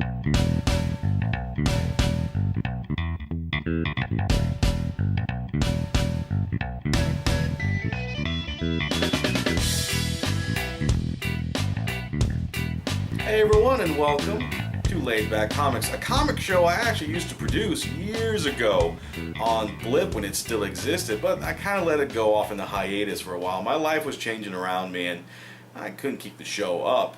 Hey everyone, and welcome to Laid Back Comics, a comic show I actually used to produce years ago on Blip when it still existed, but I kind of let it go off in the hiatus for a while. My life was changing around me and I couldn't keep the show up.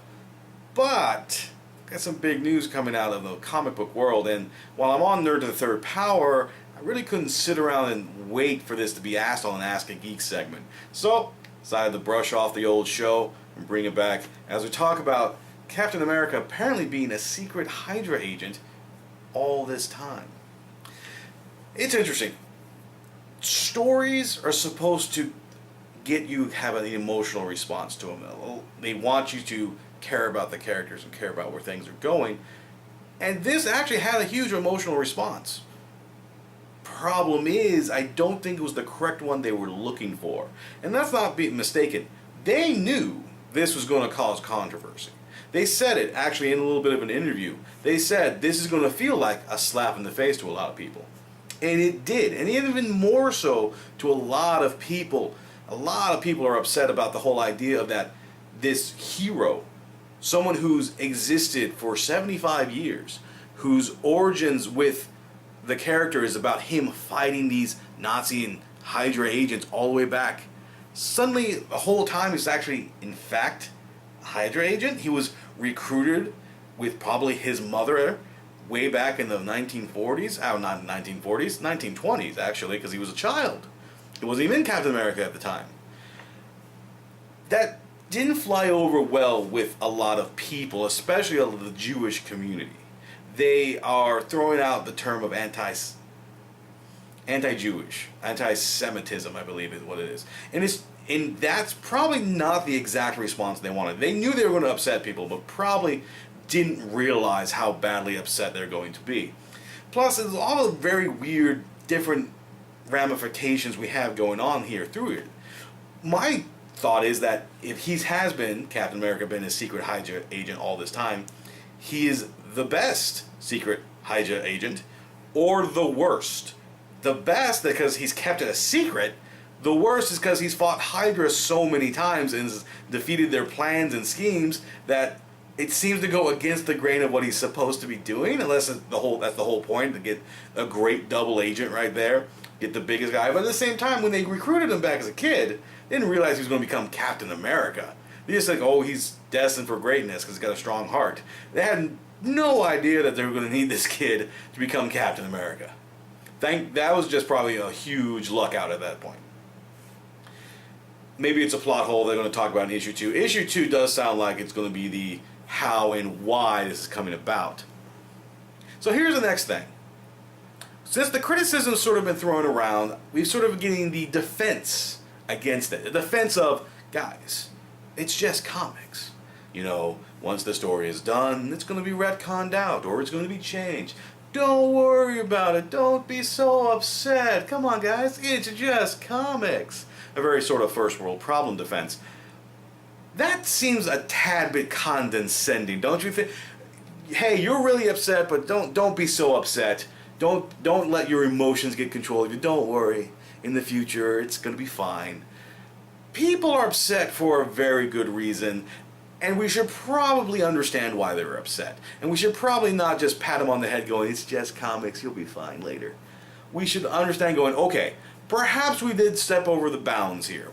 But got some big news coming out of the comic book world, and while I'm on Nerd to the Third Power, I really couldn't sit around and wait for this to be asked on an Ask a Geek segment. So, decided to brush off the old show and bring it back as we talk about Captain America apparently being a secret Hydra agent all this time. It's interesting. Stories are supposed to get you have an emotional response to them. They want you to care about the characters and care about where things are going. And this actually had a huge emotional response. Problem is, I don't think it was the correct one they were looking for. And that's not being mistaken. They knew this was going to cause controversy. They said it actually in a little bit of an interview. They said this is going to feel like a slap in the face to a lot of people. And it did. And even more so to a lot of people. A lot of people are upset about the whole idea of that this hero, someone who's existed for 75 years, whose origins with the character is about him fighting these Nazi and Hydra agents all the way back. Suddenly, the whole time he's actually, in fact, a Hydra agent. He was recruited with probably his mother way back in the 1940s. Oh, not 1940s, 1920s actually, because he was a child. He wasn't even Captain America at the time. That didn't fly over well with a lot of people, especially of the Jewish community. They are throwing out the term of anti-Jewish, AntiSemitism, I believe is what it is. And that's probably not the exact response they wanted. They knew they were going to upset people, but probably didn't realize how badly upset they're going to be. Plus, there's all the very weird, different ramifications we have going on here through it. My thought is that if he has been, Captain America, been a secret Hydra agent all this time, he is the best secret Hydra agent, or the worst. The best because he's kept it a secret. The worst is because he's fought Hydra so many times and has defeated their plans and schemes that it seems to go against the grain of what he's supposed to be doing, unless that's the whole point, to get a great double agent right there, get the biggest guy. But at the same time, when they recruited him back as a kid, they didn't realize he was going to become Captain America. They just like, oh, he's destined for greatness because he's got a strong heart. They had no idea that they were going to need this kid to become Captain America. That was just probably a huge luck out at that point. Maybe it's a plot hole they're going to talk about in issue 2. Issue 2 does sound like it's going to be the how and why this is coming about. So here's the next thing. Since the criticism's sort of been thrown around, we've sort of getting the defense against it. The defense of, guys, it's just comics. You know, once the story is done, it's going to be retconned out or it's going to be changed. Don't worry about it. Don't be so upset. Come on, guys. It's just comics. A very sort of first world problem defense. That seems a tad bit condescending, don't you think? Hey, you're really upset, but don't be so upset. Don't let your emotions get control of you. Don't worry. In the future, it's going to be fine. People are upset for a very good reason. And we should probably understand why they're upset. And we should probably not just pat them on the head going, it's just comics, you'll be fine later. We should understand going, okay, perhaps we did step over the bounds here.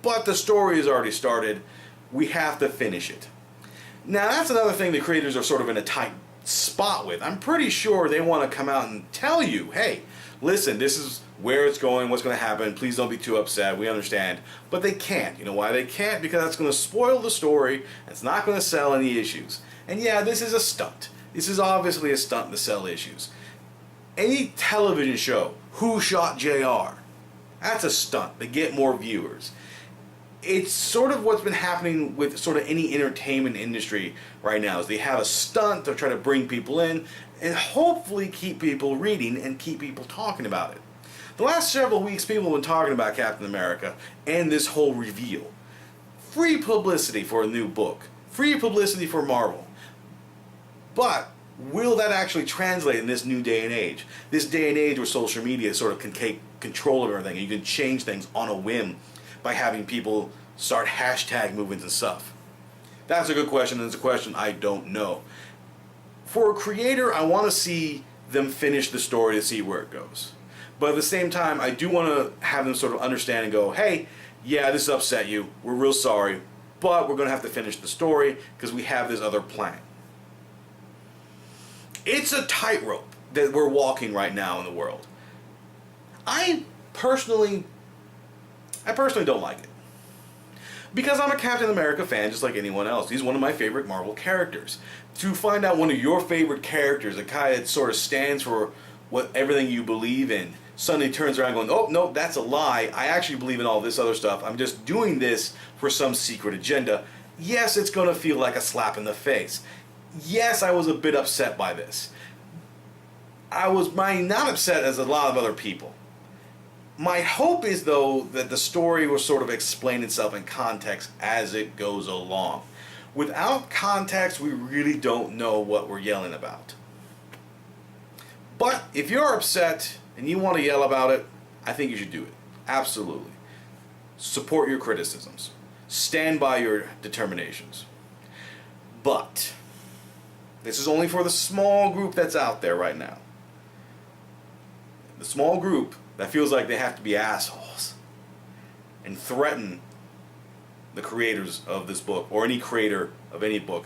But the story has already started. We have to finish it. Now that's another thing the creators are sort of in a tight spot with. I'm pretty sure they want to come out and tell you, hey, listen, this is where it's going, what's going to happen, please don't be too upset, we understand. But they can't. You know why they can't? Because that's going to spoil the story, it's not going to sell any issues. And yeah, this is a stunt. This is obviously a stunt to sell issues. Any television show, Who Shot JR? That's a stunt to get more viewers. It's sort of what's been happening with sort of any entertainment industry right now, is they have a stunt to try to bring people in and hopefully keep people reading and keep people talking about it. The last several weeks, people have been talking about Captain America and this whole reveal. Free publicity for a new book. Free publicity for Marvel. But Will that actually translate in this new day and age? This day and age where social media sort of can take control of everything. You can change things on a whim by having people start hashtag movements and stuff. That's a good question, and it's a question I don't know. For a creator, I want to see them finish the story to see where it goes. But at the same time, I do want to have them sort of understand and go, hey, yeah, this upset you. We're real sorry, but we're going to have to finish the story because we have this other plan. It's a tightrope that we're walking right now in the world. I personally don't like it. Because I'm a Captain America fan just like anyone else. He's one of my favorite Marvel characters. To find out one of your favorite characters, a guy that sort of stands for what everything you believe in, suddenly turns around going, oh, no, that's a lie. I actually believe in all this other stuff. I'm just doing this for some secret agenda. Yes, it's going to feel like a slap in the face. Yes, I was a bit upset by this. I was not upset as a lot of other people. My hope is, though, that the story will sort of explain itself in context as it goes along. Without context, we really don't know what we're yelling about. But if you're upset and you want to yell about it, I think you should do it. Absolutely. Support your criticisms. Stand by your determinations. But this is only for the small group that's out there right now. The small group that feels like they have to be assholes and threaten the creators of this book or any creator of any book.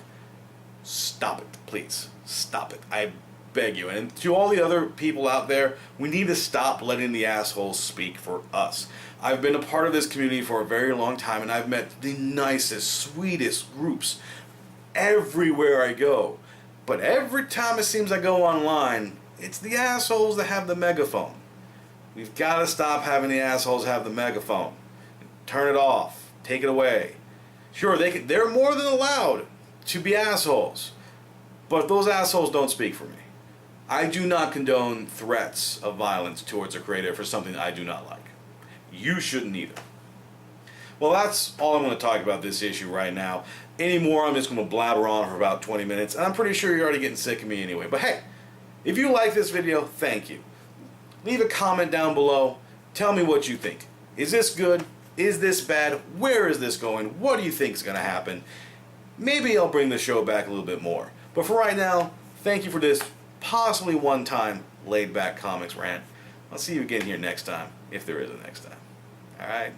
Stop it, please. Stop it. I beg you. And to all the other people out there, we need to stop letting the assholes speak for us. I've been a part of this community for a very long time, and I've met the nicest, sweetest groups everywhere I go. But every time it seems I go online, it's the assholes that have the megaphone. We've got to stop having the assholes have the megaphone. Turn it off. Take it away. Sure, they're more than allowed to be assholes. But those assholes don't speak for me. I do not condone threats of violence towards a creator for something I do not like. You shouldn't either. Well, that's all I'm going to talk about this issue right now. Any more, I'm just going to blabber on for about 20 minutes. And I'm pretty sure you're already getting sick of me anyway. But hey, if you like this video, thank you. Leave a comment down below. Tell me what you think. Is this good? Is this bad? Where is this going? What do you think is going to happen? Maybe I'll bring the show back a little bit more. But for right now, thank you for this possibly one-time laid-back comics rant. I'll see you again here next time, if there is a next time. All right?